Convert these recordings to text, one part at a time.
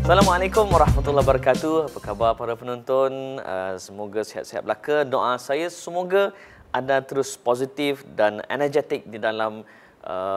Assalamualaikum warahmatullahi wabarakatuh. Apa khabar para penonton? Semoga sihat-sihat belaka. Doa saya semoga anda terus positif dan energetik di dalam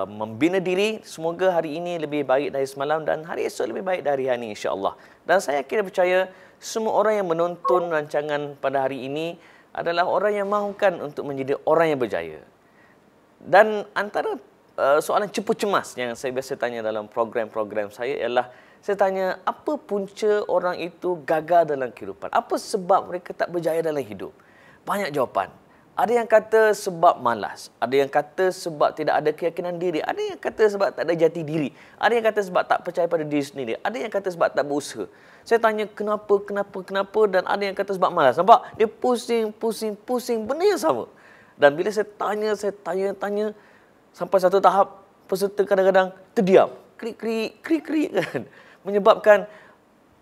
membina diri. Semoga hari ini lebih baik dari semalam dan hari esok lebih baik dari hari ini, insya-Allah. Dan saya kira percaya semua orang yang menonton rancangan pada hari ini adalah orang yang mahukan untuk menjadi orang yang berjaya. Dan antara soalan cepu cemas yang saya biasa tanya dalam program-program saya ialah saya tanya, apa punca orang itu gagal dalam kehidupan? Apa sebab mereka tak berjaya dalam hidup? Banyak jawapan. Ada yang kata sebab malas. Ada yang kata sebab tidak ada keyakinan diri. Ada yang kata sebab tak ada jati diri. Ada yang kata sebab tak percaya pada diri sendiri. Ada yang kata sebab tak berusaha. Saya tanya kenapa dan ada yang kata sebab malas. Nampak? Dia pusing. Benda yang sama. Dan bila saya tanya, sampai satu tahap, peserta kadang-kadang terdiam. Krik kan. Menyebabkan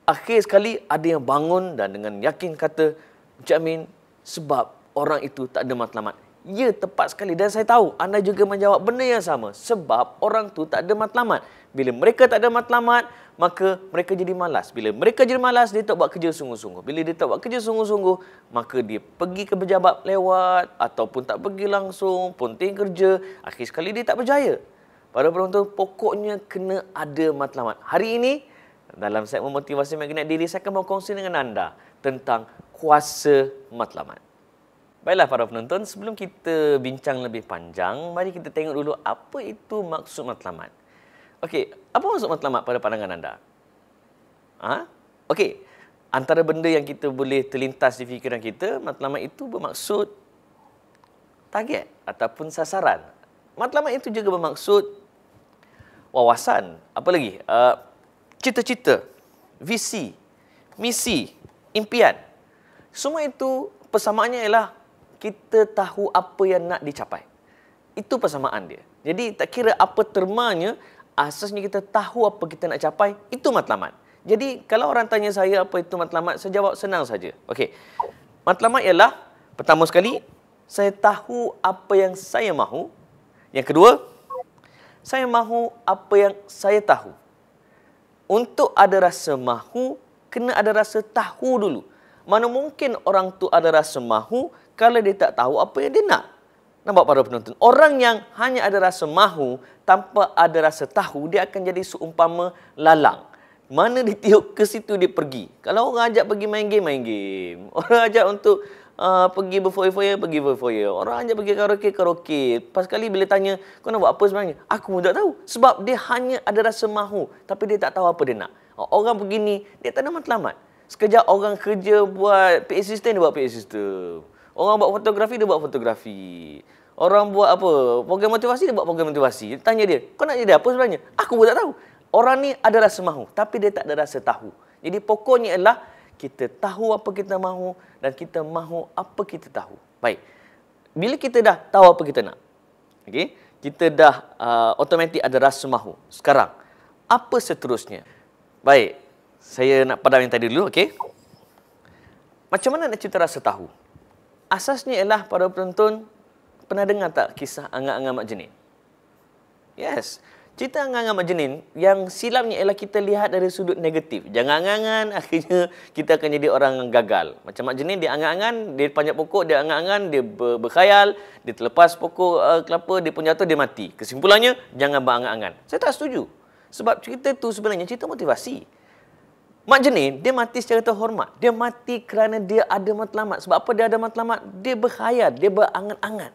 akhir sekali ada yang bangun dan dengan yakin kata, Encik Amin, sebab orang itu tak ada matlamat. Ya, tepat sekali. Dan saya tahu anda juga menjawab benda yang sama. Sebab orang tu tak ada matlamat. Bila mereka tak ada matlamat, maka mereka jadi malas. Bila mereka jadi malas, dia tak buat kerja sungguh-sungguh. Bila dia tak buat kerja sungguh-sungguh, maka dia pergi ke pejabat lewat ataupun tak pergi langsung, ponting kerja. Akhir sekali dia tak berjaya. Para penonton, pokoknya kena ada matlamat. Hari ini, dalam segmen motivasi magnet diri, saya akan berkongsi dengan anda tentang kuasa matlamat. Baiklah para penonton, sebelum kita bincang lebih panjang, mari kita tengok dulu apa itu maksud matlamat. Okey, apa maksud matlamat pada pandangan anda? Okey, antara benda yang kita boleh terlintas di fikiran kita, matlamat itu bermaksud target ataupun sasaran. Matlamat itu juga bermaksud wawasan, apa lagi? Cita-cita, visi, misi, impian. Semua itu persamaannya ialah kita tahu apa yang nak dicapai. Itu persamaan dia. Jadi tak kira apa termanya, asasnya kita tahu apa kita nak capai, itu matlamat. Jadi kalau orang tanya saya apa itu matlamat, saya jawab senang saja. Okey. Matlamat ialah pertama sekali, saya tahu apa yang saya mahu. Yang kedua, saya mahu apa yang saya tahu. Untuk ada rasa mahu, kena ada rasa tahu dulu. Mana mungkin orang tu ada rasa mahu kalau dia tak tahu apa yang dia nak. Nampak para penonton? Orang yang hanya ada rasa mahu tanpa ada rasa tahu, dia akan jadi seumpama lalang. Mana dia tiup ke situ dia pergi. Kalau orang ajak pergi main game. Orang ajak untuk pergi berfoya-foya, pergi berfoya. Orang ajak pergi karaoke. Pas kali bila tanya, kau nak buat apa sebenarnya? Aku pun tak tahu. Sebab dia hanya ada rasa mahu, tapi dia tak tahu apa dia nak. Orang begini, dia tak ada matlamat. Sekejap orang kerja buat PA system, dia buat PA system. Orang buat fotografi, dia buat fotografi. Orang buat apa? Program motivasi, dia buat program motivasi. Tanya dia, kau nak jadi apa sebenarnya? Aku pun tak tahu. Orang ni ada rasa mahu, tapi dia tak ada rasa tahu. Jadi pokoknya ialah kita tahu apa kita mahu dan kita mahu apa kita tahu. Baik. Bila kita dah tahu apa kita nak, okey, kita dah automatik ada rasa mahu. Sekarang, apa seterusnya? Baik. Saya nak padam yang tadi dulu, okey. Macam mana nak cipta rasa tahu? Asasnya ialah para penonton, pernah dengar tak kisah Angan-Angan Mak Jenin? Yes. Cerita Angan-Angan Mak Jenin, yang silapnya ialah kita lihat dari sudut negatif. Jangan angan-angan, akhirnya kita akan jadi orang yang gagal. Macam Mak Jenin, dia angan-angan, dia panjat pokok, dia angan-angan, dia berkhayal, dia terlepas pokok kelapa, dia pun jatuh, dia mati. Kesimpulannya, jangan berangan-angan. Saya tak setuju. Sebab cerita itu sebenarnya cerita motivasi. Mak Jenin, dia mati secara terhormat. Dia mati kerana dia ada matlamat. Sebab apa dia ada matlamat? Dia berkhayal, dia berangan-angan.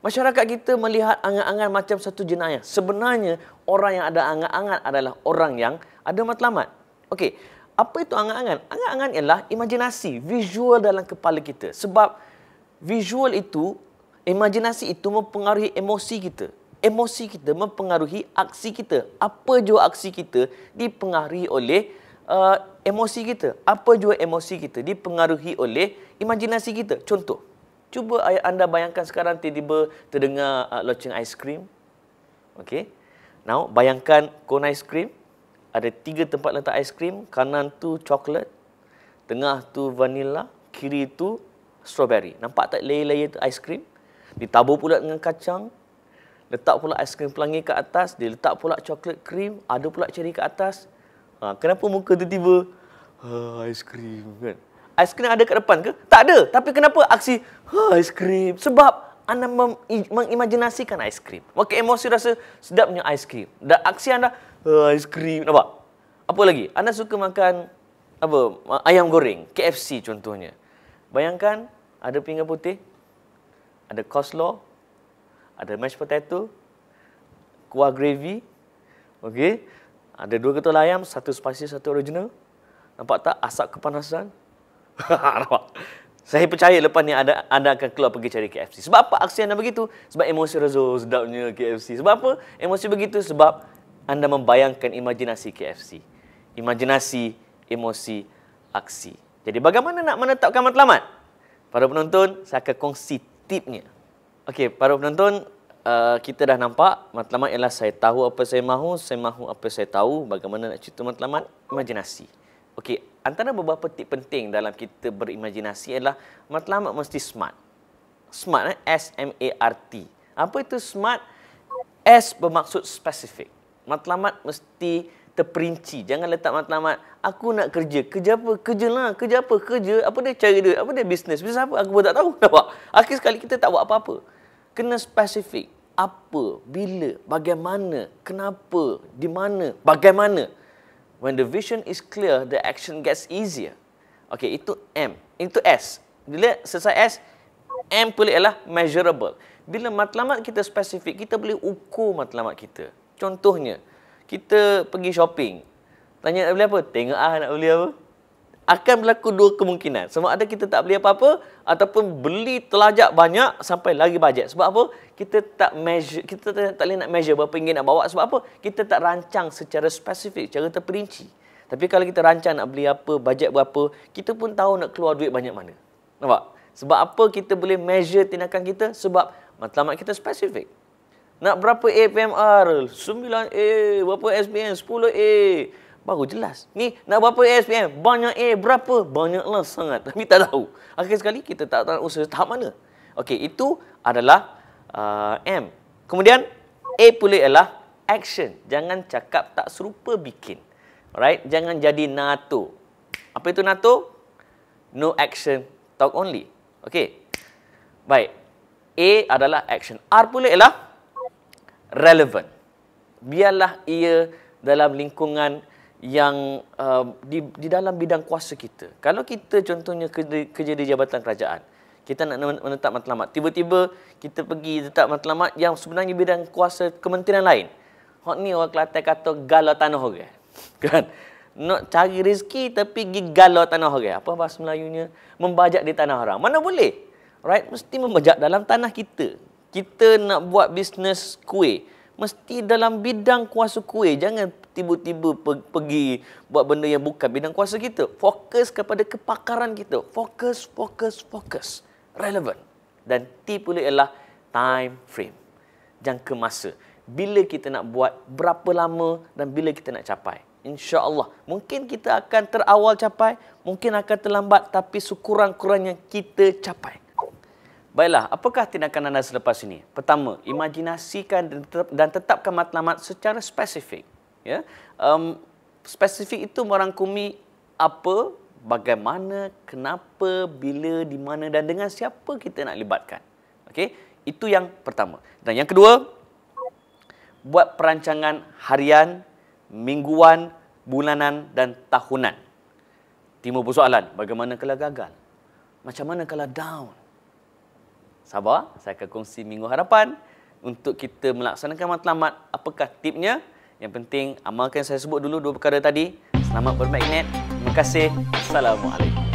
Masyarakat kita melihat angan-angan macam satu jenayah. Sebenarnya, orang yang ada angan-angan adalah orang yang ada matlamat. Okey, apa itu angan-angan? Angan-angan ialah imajinasi, visual dalam kepala kita. Sebab visual itu, imajinasi itu mempengaruhi emosi kita. Emosi kita mempengaruhi aksi kita. Apa jua aksi kita dipengaruhi oleh emosi kita. Apa jua emosi kita dipengaruhi oleh imajinasi kita. Contoh, cuba anda bayangkan sekarang tiba-tiba terdengar loceng aiskrim. Okey. Now, bayangkan kon aiskrim. Ada 3 tempat letak aiskrim. Kanan tu coklat. Tengah tu vanilla. Kiri tu strawberry. Nampak tak layer-layer tu aiskrim? Ditabur pula dengan kacang. Letak pula aiskrim pelangi ke atas. Dia letak pula coklat krim. Ada pula cherry ke atas. Kenapa muka tiba-tiba aiskrim kan? Aiskrim ada kat depan ke? Tak ada. Tapi kenapa aksi aiskrim? Sebab anda mengimajinasikan aiskrim. Maka emosi rasa sedapnya aiskrim. Dan aksi anda aiskrim. Nampak? Apa lagi? Anda suka makan ayam goreng, KFC contohnya. Bayangkan ada pinggan putih, ada coleslaw, ada mashed potato, kuah gravy, okey. Ada 2 ketul ayam, 1 spicy, 1 original. Nampak tak asap kepanasan? Nampak? Saya percaya lepas ni anda akan keluar pergi cari KFC. Sebab apa aksi anda begitu? Sebab emosi rasa sedapnya KFC. Sebab apa emosi begitu? Sebab anda membayangkan imajinasi KFC. Imajinasi, emosi, aksi. Jadi bagaimana nak menetapkan matlamat? Para penonton, saya akan kongsi tipnya. Okey, para penonton, kita dah nampak matlamat ialah saya tahu apa saya mahu apa saya tahu. Bagaimana nak cerita matlamat? Imajinasi. Okey, antara beberapa tip penting dalam kita berimajinasi adalah matlamat mesti smart. Smart, S-M-A-R-T. Apa itu smart? S bermaksud spesifik. Matlamat mesti terperinci. Jangan letak matlamat, aku nak kerja. Kerja apa? Kerjalah. Kerja apa? Kerja. Apa dia cari duit? Apa dia bisnes? Bisnes apa? Aku pun tak tahu. Nampak? Akhir sekali kita tak buat apa-apa. Kena spesifik. Apa? Bila? Bagaimana? Kenapa? Di mana? Bagaimana? When the vision is clear, the action gets easier. Okey, itu M. Itu S. Bila selesai S, M pula ialah measurable. Bila matlamat kita spesifik, kita boleh ukur matlamat kita. Contohnya, kita pergi shopping. Tanya nak beli apa? Tengok nak beli apa. Akan berlaku 2 kemungkinan. Sama ada kita tak beli apa-apa ataupun beli terlajak banyak sampai lagi bajet. Sebab apa? Kita tak measure, kita tak boleh nak measure berapa ringgit nak bawa. Sebab apa? Kita tak rancang secara spesifik, secara terperinci. Tapi kalau kita rancang nak beli apa, bajet berapa, kita pun tahu nak keluar duit banyak mana. Nampak? Sebab apa kita boleh measure tindakan kita? Sebab matlamat kita spesifik. Nak berapa APMR? 9A. Berapa SPM? 10A. Baru jelas. Ni nak berapa SPM? Banyak A. Berapa? Banyaklah sangat. Tapi tak tahu. Akhir sekali kita tak tahu usaha tahap mana. Okey, itu adalah M. Kemudian A pula ialah action. Jangan cakap tak serupa bikin. Alright? Jangan jadi NATO. Apa itu NATO? No action, talk only. Okey. Baik. A adalah action. R pula ialah relevant. Biarlah ia dalam lingkungan yang di dalam bidang kuasa kita. Kalau kita contohnya kerja di jabatan kerajaan, kita nak menetap matlamat, tiba-tiba kita pergi tetap matlamat yang sebenarnya bidang kuasa kementerian lain. Hak ni orang Kelantan kata galau tanah orang. Kan? Nak cari rezeki tapi pergi galau tanah orang. Apa bahasa Melayunya? Membajak di tanah orang. Mana boleh? Right? Mesti membajak dalam tanah kita. Kita nak buat bisnes kuih, mesti dalam bidang kuasa kuih. Jangan tiba-tiba pergi buat benda yang bukan bidang kuasa kita. Fokus kepada kepakaran kita. Fokus, fokus, fokus. Relevant. Dan T pula ialah time frame. Jangka masa. Bila kita nak buat, berapa lama dan bila kita nak capai. InsyaAllah. Mungkin kita akan terawal capai, mungkin akan terlambat, tapi sekurang-kurangnya kita capai. Baiklah, apakah tindakan anda selepas ini? Pertama, imajinasikan dan tetapkan matlamat secara spesifik. Ya, spesifik itu merangkumi apa, bagaimana, kenapa, bila, di mana dan dengan siapa kita nak libatkan. Okey, itu yang pertama. Dan yang kedua, buat perancangan harian, mingguan, bulanan dan tahunan. Timbul persoalan, bagaimana kalau gagal? Macam mana kalau down? Sabar, saya akan kongsi minggu harapan untuk kita melaksanakan matlamat. Apakah tipnya? Yang penting, amalkan saya sebut dulu 2 perkara tadi. Selamat bermagnet. Terima kasih. Assalamualaikum.